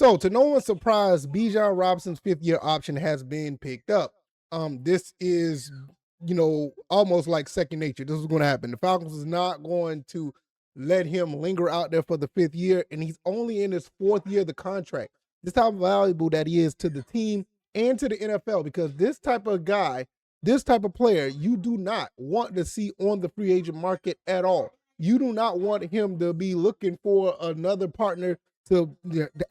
So, to no one's surprise, Bijan Robinson's fifth-year option has been picked up. This is, almost like second nature. This is going to happen. The Falcons is not going to let him linger out there for the fifth year, and he's only in his fourth year of the contract. This is how valuable that he is to the team and to the NFL, because this type of guy, this type of player, you do not want to see on the free agent market at all. You do not want him to be looking for another partner to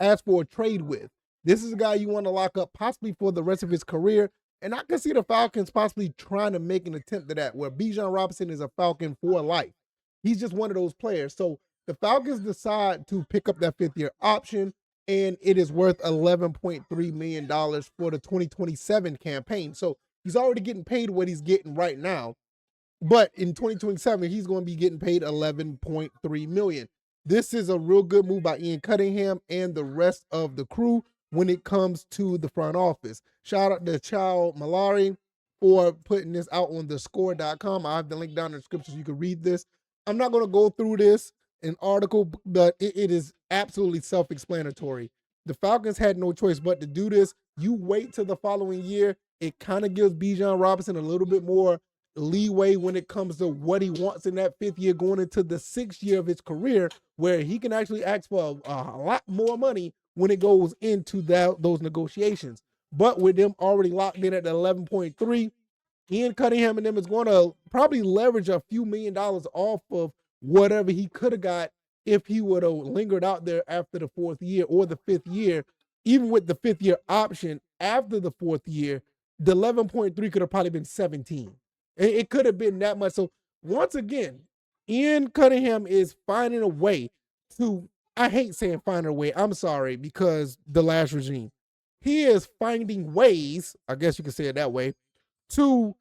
ask for a trade with. This is a guy you want to lock up possibly for the rest of his career. And I can see the Falcons possibly trying to make an attempt at that, where Bijan Robinson is a Falcon for life. He's just one of those players. So the Falcons decide to pick up that fifth-year option, and it is worth $11.3 million for the 2027 campaign. So he's already getting paid what he's getting right now. But in 2027, he's going to be getting paid $11.3 million. This is a real good move by Ian Cunningham and the rest of the crew when it comes to the front office. Shout out to Chow Malari for putting this out on thescore.com. I have the link down in the description so you can read this. I'm not going to go through this in article, but it is absolutely self-explanatory. The Falcons had no choice but to do this. You wait till the following year. It kind of gives Bijan Robinson a little bit more leeway when it comes to what he wants in that fifth year, going into the sixth year of his career, where he can actually ask for a lot more money when it goes into those negotiations. But with them already locked in at the 11.3, Ian Cunningham and them is going to probably leverage a few $1 million off of whatever he could have got if he would have lingered out there after the fourth year or the fifth year. Even with the fifth year option after the fourth year, the 11.3 could have probably been 17. It could have been that much. So once again, Ian Cunningham is finding a way to, I hate saying finding a way, I'm sorry, because the last regime. He is finding ways, I guess you could say it that way, to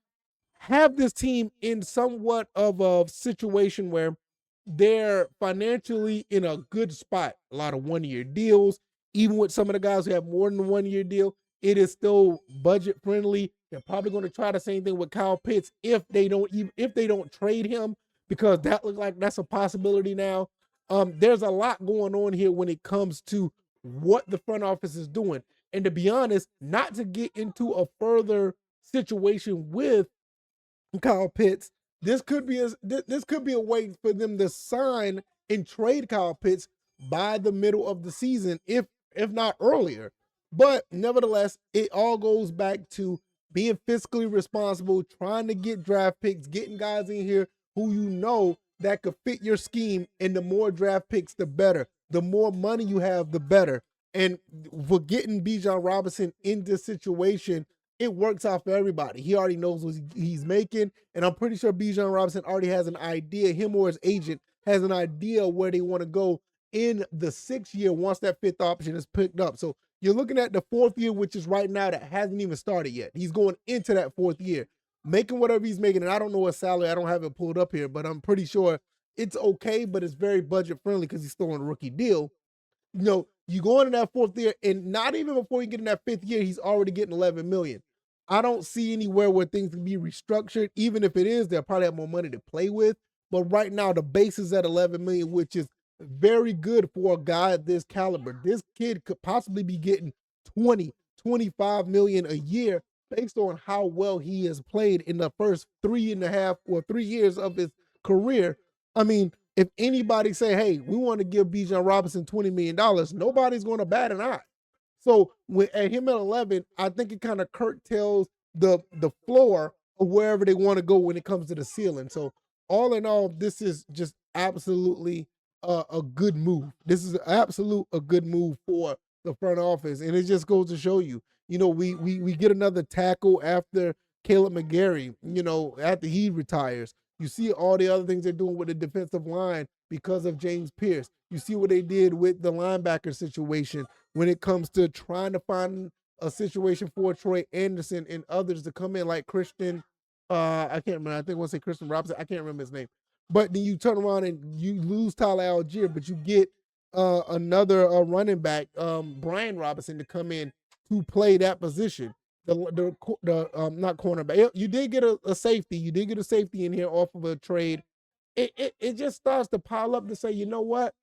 have this team in somewhat of a situation where they're financially in a good spot. A lot of one-year deals. Even with some of the guys who have more than a one-year deal, it is still budget friendly. They're probably going to try the same thing with Kyle Pitts if they don't trade him, because that looks like that's a possibility now. There's a lot going on here when it comes to what the front office is doing. And to be honest, not to get into a further situation with Kyle Pitts, this could be a way for them to sign and trade Kyle Pitts by the middle of the season, if not earlier. But nevertheless, it all goes back to being fiscally responsible, trying to get draft picks, getting guys in here who you know that could fit your scheme. And the more draft picks, the better. The more money you have, the better. And for getting Bijan Robinson in this situation, it works out for everybody. He already knows what he's making, and I'm pretty sure Bijan Robinson already has an idea. Him or his agent has an idea where they want to go in the sixth year once that fifth option is picked up. So you're looking at the fourth year, which is right now, that hasn't even started yet. He's going into that fourth year, making whatever he's making. And I don't know what salary, I don't have it pulled up here, but I'm pretty sure it's okay, but it's very budget friendly because he's still on a rookie deal. You go into that fourth year, and not even before you get in that fifth year, he's already getting $11 million. I don't see anywhere where things can be restructured. Even if it is, they'll probably have more money to play with. But right now, the base is at $11 million, which is very good for a guy of this caliber. This kid could possibly be getting $20-25 million a year based on how well he has played in the first 3.5 or 3 years of his career. I mean, if anybody say, hey, we want to give Bijan Robinson $20 million, nobody's going to bat an eye. So at him at 11, I think it kind of curtails the floor of wherever they want to go when it comes to the ceiling. So all in all, this is just absolutely a good move. This is a good move for the front office. And it just goes to show you, we get another tackle after Caleb McGarry, after he retires. You see all the other things they're doing with the defensive line because of James Pierce. You see what they did with the linebacker situation when it comes to trying to find a situation for Troy Anderson and others to come in, like Christian, I can't remember. I think I want to say Christian Robinson. I can't remember his name. But then you turn around and you lose Tyler Algier, but you get another running back, Brian Robinson, to come in to play that position. Not cornerback. You did get a safety. You did get a safety in here off of a trade. It just starts to pile up to say, you know what?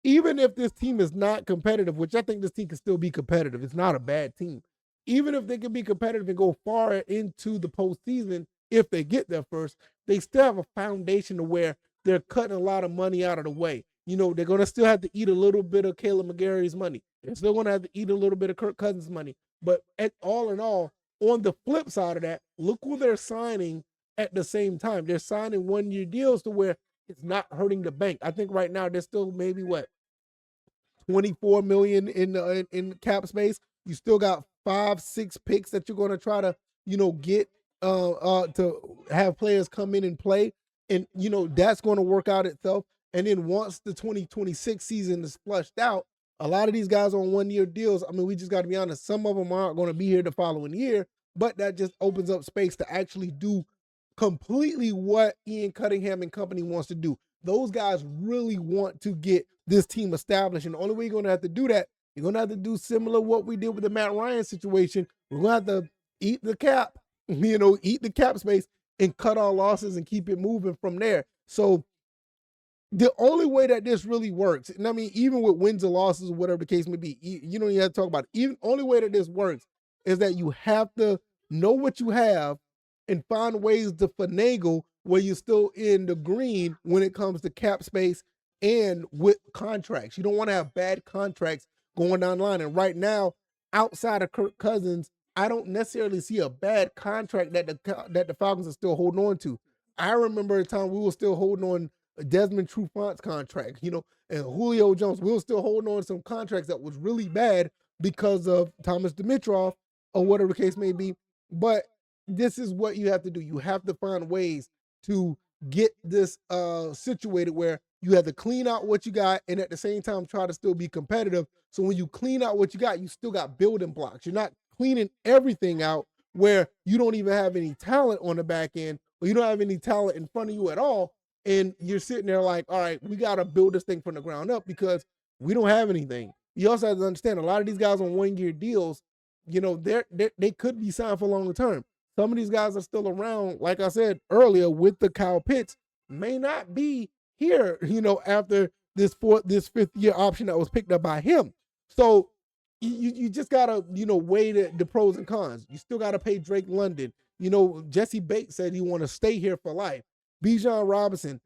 even if this team is not competitive, which I think this team can still be competitive, it's not a bad team. Even if they can be competitive and go far into the postseason, if they get there first, they still have a foundation to where they're cutting a lot of money out of the way. They're going to still have to eat a little bit of Caleb McGarry's money. They're still going to have to eat a little bit of Kirk Cousins' money. But all in all, on the flip side of that, look who they're signing at the same time. They're signing 1-year deals to where it's not hurting the bank. I think right now they're still maybe 24 million in cap space. You still got 5-6 picks that you're going to try to get to have players come in and play, and that's going to work out itself. And then once the 2026 season is flushed out, a lot of these guys on 1-year deals. I mean, we just got to be honest. Some of them aren't going to be here the following year, but that just opens up space to actually do completely what Ian Cunningham and company wants to do. Those guys really want to get this team established. And the only way you're going to have to do that, you're going to have to do similar what we did with the Matt Ryan situation. We're going to have to eat the cap, eat the cap space and cut our losses and keep it moving from there. So the only way that this really works, and I mean, even with wins or losses or whatever the case may be, you don't even have to talk about it. Even only way that this works is that you have to know what you have and find ways to finagle where you're still in the green when it comes to cap space and with contracts. You don't want to have bad contracts going down the line. And right now, outside of Kirk Cousins, I don't necessarily see a bad contract that the Falcons are still holding on to. I remember a time we were still holding on Desmond Trufant's contract, and Julio Jones. We were still holding on to some contracts that was really bad because of Thomas Dimitroff or whatever the case may be. But this is what you have to do. You have to find ways to get this situated where you have to clean out what you got and at the same time try to still be competitive. So when you clean out what you got, you still got building blocks. You're not cleaning everything out where you don't even have any talent on the back end or you don't have any talent in front of you at all. And you're sitting there like, all right, we got to build this thing from the ground up because we don't have anything. You also have to understand a lot of these guys on 1-year deals, they could be signed for longer term. Some of these guys are still around, like I said earlier, with the Kyle Pitts, may not be here, after this 5th-year option that was picked up by him. So you just gotta, weigh the pros and cons. You still gotta pay Drake London. Jesse Bates said he want to stay here for life. Bijan Robinson.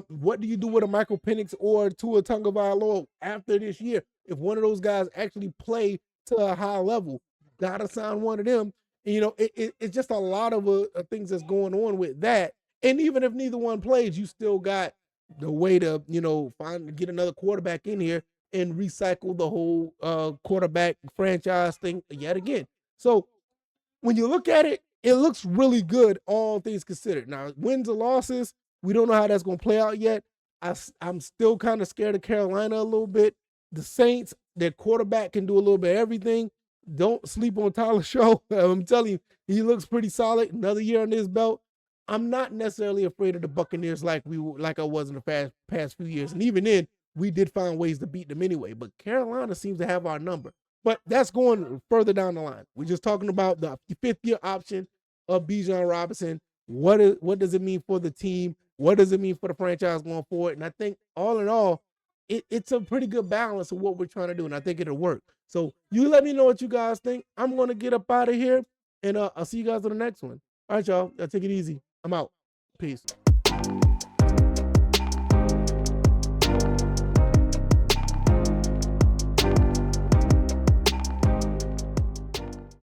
What do you do with a Michael Penix or Tua Tagovailoa after this year? If one of those guys actually play to a high level, gotta sign one of them. It's just a lot of things that's going on with that. And even if neither one plays, you still got the way to, get another quarterback in here and recycle the whole quarterback franchise thing yet again. So when you look at it, it looks really good, all things considered. Now, wins or losses, we don't know how that's going to play out yet. I'm still kind of scared of Carolina a little bit. The Saints, their quarterback can do a little bit of everything. Don't sleep on Tyler Show. I'm telling you, he looks pretty solid. Another year on his belt. I'm not necessarily afraid of the Buccaneers like I was in the past few years. And even then, we did find ways to beat them anyway. But Carolina seems to have our number. But that's going further down the line. We're just talking about the 5th-year option of Bijan Robinson. What does it mean for the team? What does it mean for the franchise going forward? And I think all in all, it's a pretty good balance of what we're trying to do, and I think it'll work. So you let me know what you guys think. I'm going to get up out of here, and I'll see you guys on the next one. All right, y'all. Take it easy. I'm out. Peace.